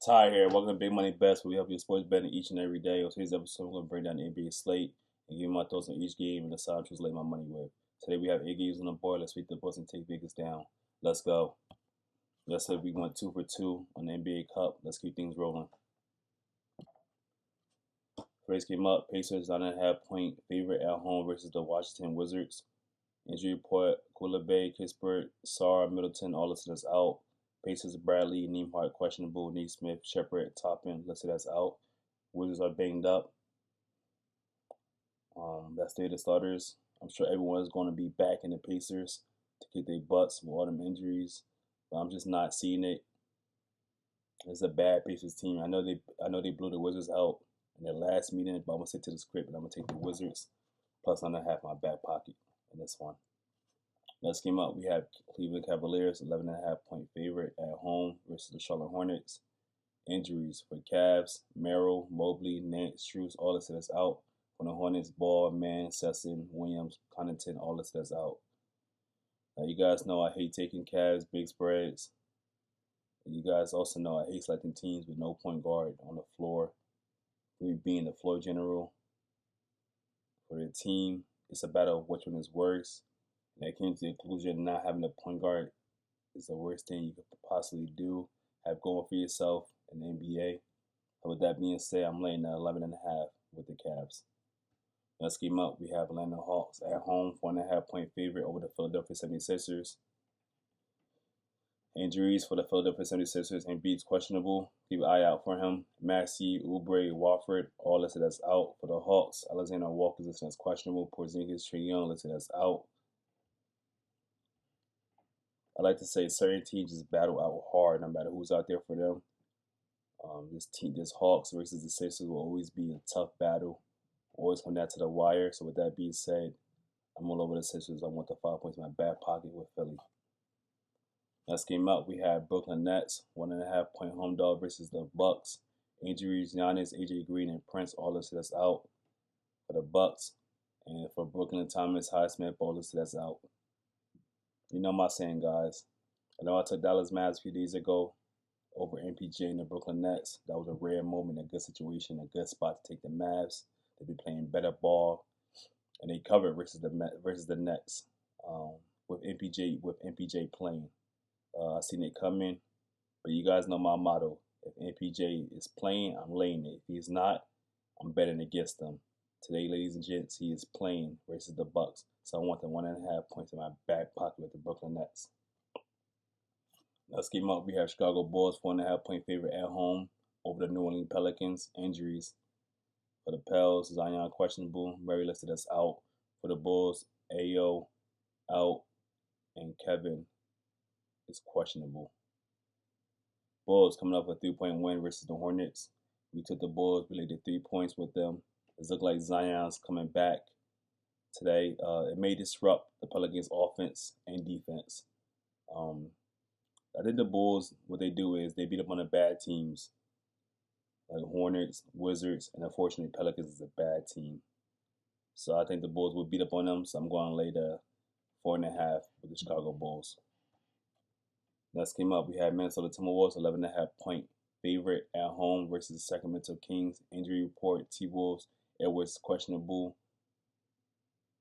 Ty here. Welcome to Big Money Bets, where we help you sports betting each and every day. On today's episode, I'm going to bring down the NBA slate and give you my thoughts on each game and decide to lay my money with. Today we have 8 games on the board. Let's beat the books and take Vegas down. Let's go. Yesterday we went 2 for 2 on the NBA Cup. Let's keep things rolling. First came up, Pacers 9.5-point favorite at home versus the Washington Wizards. Injury report: Coulibaly, Kispert, Sarr, Middleton, all listed as out. Pacers: Bradley, Nembhard questionable, Nesmith, Shepherd, Toppin listed as out. Wizards are banged up. That's the starters. I'm sure everyone is going to be back in the Pacers to kick their butts with all them injuries, but I'm just not seeing it. It's a bad Pacers team. I know they blew the Wizards out in their last meeting, but I'm gonna stick to the script and I'm gonna take the Wizards plus 9.5 my back pocket in this one. Next game up, we have Cleveland Cavaliers, 11.5-point favorite at home versus the Charlotte Hornets. Injuries for Cavs: Merrill, Mobley, Nance, Strus, all listed as out. For the Hornets: Ball, Mann, Sesson, Williams, Connaughton, all listed as out. Now, you guys know I hate taking Cavs big spreads. And you guys also know I hate selecting teams with no point guard on the floor. Me being the floor general for the team, it's a battle of which one is worse. And I came to the conclusion not having a point guard is the worst thing you could possibly do. Have going for yourself in the NBA. So with that being said, I'm laying at 11.5 with the Cavs. Next game up, we have Atlanta Hawks at home, 4.5-point favorite over the Philadelphia 76ers. Injuries for the Philadelphia 76ers: Embiid's questionable. Keep an eye out for him. Maxey, Oubre, Wofford, all listed as out. For the Hawks: Alexander Walker listed as questionable. Porzingis, Trae Young listed as out. I like to say certain teams just battle out hard no matter who's out there for them. This Hawks versus the Sixers will always be a tough battle. Always come down to the wire. So with that being said, I'm all over the Sixers. I want the 5 points in my back pocket with Philly. Next game up, we have Brooklyn Nets, 1.5-point home dog versus the Bucks. Injuries: Giannis, AJ Green, and Prince, all listed as out for the Bucks. And for Brooklyn, Thomas, Highsmith, all listed as out. You know my saying, guys. I know I took Dallas Mavs a few days ago over MPJ and the Brooklyn Nets. That was a rare moment, a good situation, a good spot to take the Mavs. They've been playing better ball, and they covered versus the Nets with MPJ playing. I seen it coming, but you guys know my motto: if MPJ is playing, I'm laying it. If he's not, I'm betting against them. Today, ladies and gents, he is playing versus the Bucks, so I want the 1.5 points in my back pocket with the Brooklyn Nets. Next game up, we have Chicago Bulls, 4.5-point favorite at home over the New Orleans Pelicans. Injuries for the Pels: Zion questionable, Murray listed as out. For the Bulls: Ayo out, and Kevin is questionable. Bulls coming up with a 3-point win versus the Hornets. We took the Bulls, we laid the 3 points with them. It looks like Zion's coming back today. It may disrupt the Pelicans' offense and defense. I think the Bulls, what they do is they beat up on the bad teams like Hornets, Wizards, and unfortunately Pelicans is a bad team. So I think the Bulls will beat up on them. So I'm going to lay the 4.5 with the Chicago Bulls. Next came up, we had Minnesota Timberwolves, 11.5-point favorite at home versus the Sacramento Kings. Injury report: T-Wolves, Edwards questionable.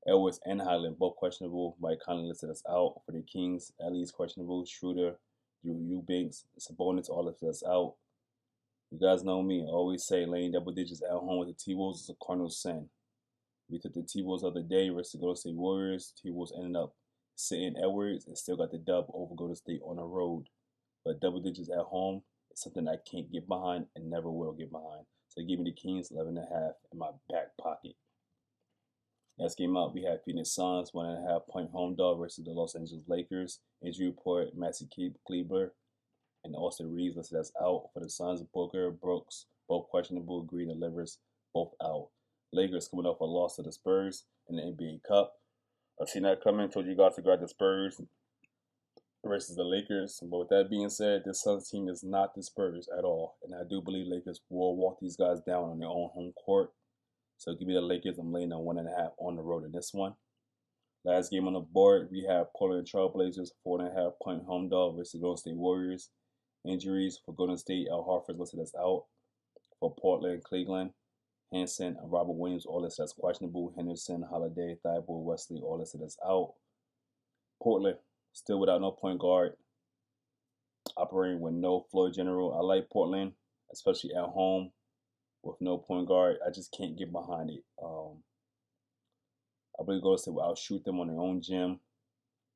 Edwards and Highland both questionable. Mike Conley listed as out. For the Kings, Ellie's questionable. Schroeder, Drew Eubanks, Sabonis, all listed as out. You guys know me. I always say laying double digits at home with the T-Wolves is a cardinal sin. We took the T-Wolves the other day versus the Golden State Warriors. T-Wolves ended up sitting Edwards and still got the dub over Golden State on the road. But double digits at home is something I can't get behind and never will get behind. So give me the Kings 11.5 in my back pocket. Next game up, we have Phoenix Suns, 1.5-point home dog versus the Los Angeles Lakers. Injury report: Maxey Kleber and Austin Reeves listed as out. For the Suns: Booker, Brooks, both questionable. Green and Livers, both out. Lakers coming off a loss to the Spurs in the NBA Cup. I've seen that coming. Told you guys to guard the Spurs versus the Lakers. But with that being said, this Suns team is not the Spurs at all. And I do believe Lakers will walk these guys down on their own home court. So give me the Lakers. I'm laying on 1.5 on the road in this one. Last game on the board, we have Portland Trailblazers, 4.5-point home dog versus Golden State Warriors. Injuries for Golden State, Al Horford listed as out. For Portland, Cleveland, Hanson and Robert Williams all listed as questionable. Henderson, Holiday, Thibault, Wesley all listed as out. Portland still without no point guard, operating with no floor general. I like Portland, especially at home with no point guard. I just can't get behind it. I believe Golden State will outshoot them on their own gym.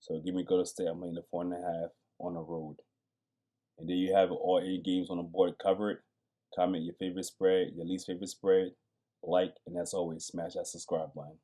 So give me Golden State. I'm laying the 4.5 on the road. And there you have it, all 8 games on the board covered. Comment your favorite spread, your least favorite spread, like, and as always, smash that subscribe button.